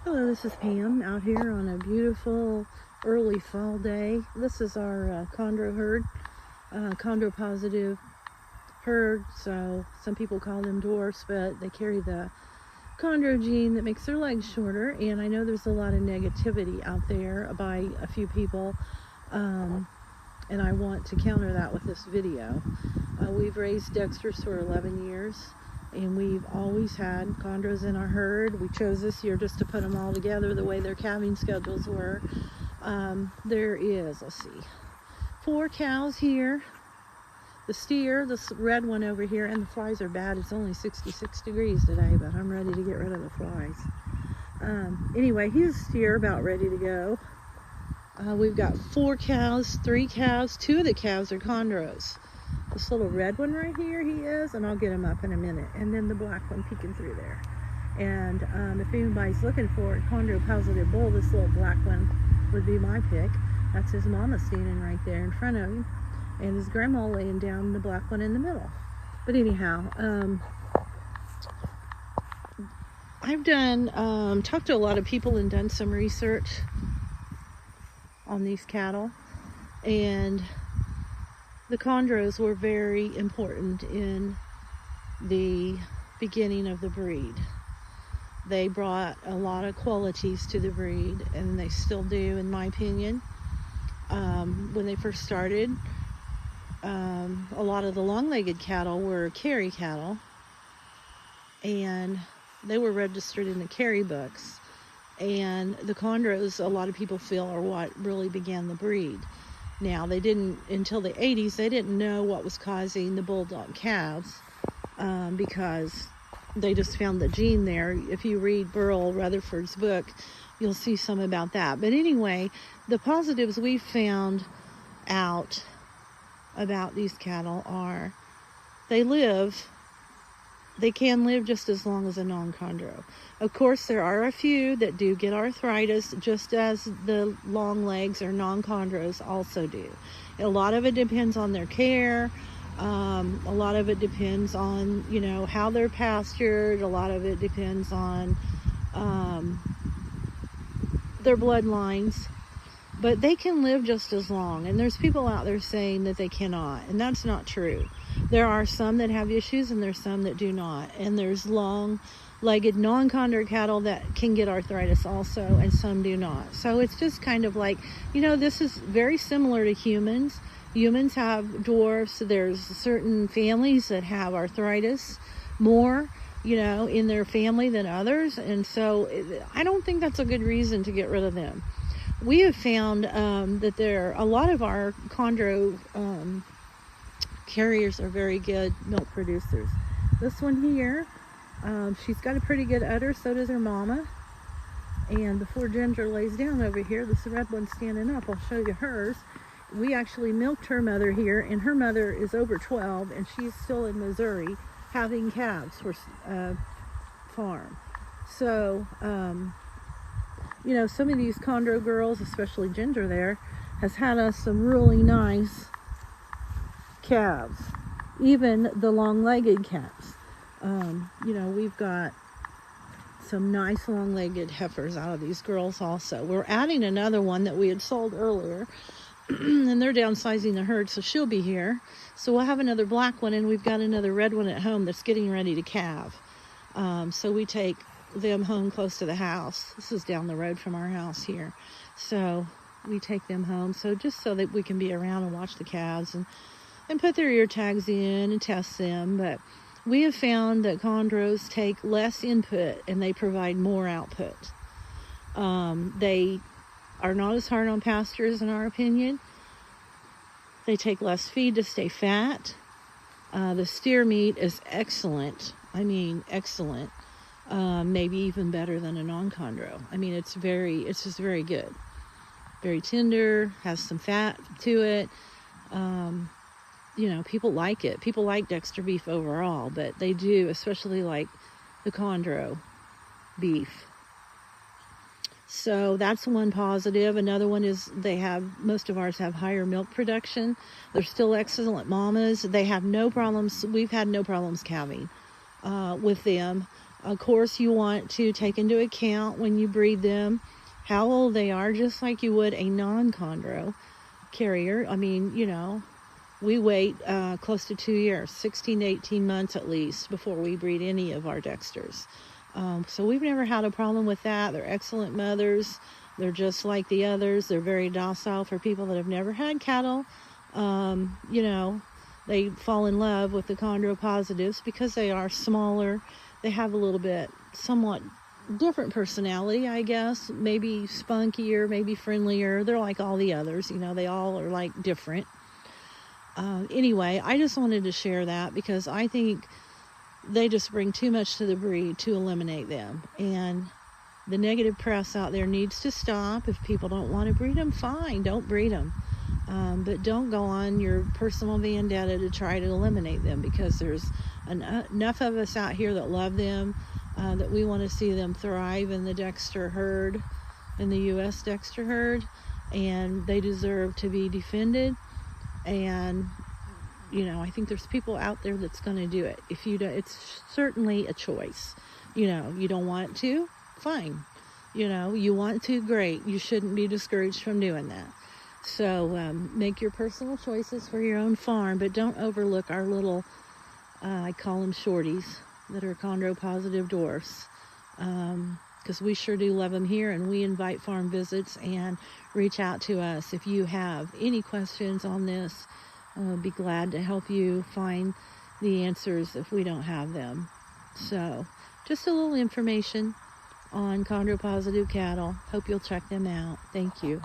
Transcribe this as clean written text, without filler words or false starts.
Hello, this is Pam out here on a beautiful early fall day. This is our chondro herd, chondro positive herd. So some people call them dwarfs, but they carry the chondro gene that makes their legs shorter. And I know there's a lot of negativity out there by a few people, and I want to counter that with this video. We've raised Dexters for 11 years. And we've always had chondros in our herd. We chose this year just to put them all together the way their calving schedules were. There is, let's see, 4 cows here. The steer, this red one over here, and the flies are bad. It's only 66 degrees today, but I'm ready to get rid of the flies. Anyway, here's a steer about ready to go. We've got 4 cows, 3 calves. 2 of the calves are chondros. This little red one right here, he is, and I'll get him up in a minute. And then the black one peeking through there. And if anybody's looking for a chondro positive bull, this little black one would be my pick. That's his mama standing right there in front of him, and his grandma laying down the black one in the middle. But anyhow, I've done talked to a lot of people and done some research on these cattle, and the chondros were very important in the beginning of the breed. They brought a lot of qualities to the breed, and they still do, in my opinion. When they first started, a lot of the long-legged cattle were carry cattle, and they were registered in the carry books. And the chondros, a lot of people feel, are what really began the breed. Now, they didn't, until the 80s, they didn't know what was causing the bulldog calves, because they just found the gene there. If you read Burl Rutherford's book, you'll see some about that. But anyway, the positives we found out about these cattle are they can live just as long as a non-chondro. Of course, there are a few that do get arthritis, just as the long legs or non-chondros also do. A lot of it depends on their care. A lot of it depends on, how they're pastured. A lot of it depends on their bloodlines. But they can live just as long. And there's people out there saying that they cannot. And that's not true. There are some that have issues, and there's some that do not. And there's long-legged non-chondro cattle that can get arthritis also, and some do not. So it's just kind of like, this is very similar to humans. Humans have dwarfs. There's certain families that have arthritis more, in their family than others. And so I don't think that's a good reason to get rid of them. We have found that a lot of our chondro carriers are very good milk producers. This one here, she's got a pretty good udder, so does her mama. And before Ginger lays down over here, this red one's standing up. I'll show you hers. We actually milked her mother here, and her mother is over 12, and she's still in Missouri having calves for farm. So, some of these chondro girls, especially Ginger there, has had us some really nice calves, even the long-legged calves. We've got some nice long-legged heifers out of these girls also. We're adding another one that we had sold earlier, and they're downsizing the herd, so she'll be here. So we'll have another black one, and we've got another red one at home that's getting ready to calve. So we take them home close to the house. This is down the road from our house here. So we take them home, just so that we can be around and watch the calves and put their ear tags in and test them. But we have found that chondros take less input and they provide more output. They are not as hard on pastures, in our opinion. They take less feed to stay fat. The steer meat is excellent. I mean, excellent. Maybe even better than a non-chondro. I mean, it's just very good. Very tender, has some fat to it. People like it. People like Dexter beef overall, but they do especially like the chondro beef. So that's one positive. Another one is most of ours have higher milk production. They're still excellent mamas. They have no problems. We've had no problems calving with them. Of course, you want to take into account when you breed them how old they are, just like you would a non-chondro carrier. I mean, we wait close to 2 years, 16 to 18 months at least, before we breed any of our Dexters. So we've never had a problem with that. They're excellent mothers. They're just like the others. They're very docile for people that have never had cattle. They fall in love with the chondro positives because they are smaller. They have a little bit, somewhat different personality, I guess. Maybe spunkier, maybe friendlier. They're like all the others. They all are like different. Anyway, I just wanted to share that because I think they just bring too much to the breed to eliminate them. And the negative press out there needs to stop. If people don't want to breed them, fine, don't breed them. But don't go on your personal vendetta to try to eliminate them, because there's enough of us out here that love them, that we want to see them thrive in the Dexter herd, in the U.S. Dexter herd, and they deserve to be defended. And I think there's people out there that's going to do it. If you don't, it's certainly a choice. You don't want to, fine. You want to, great. You shouldn't be discouraged from doing that. So make your personal choices for your own farm, but don't overlook our little, I call them shorties, that are chondro positive dwarfs. Because we sure do love them here, and we invite farm visits, and reach out to us if you have any questions on this. Be glad to help you find the answers if we don't have them. So just a little information on chondro positive cattle. Hope you'll check them out. Thank you.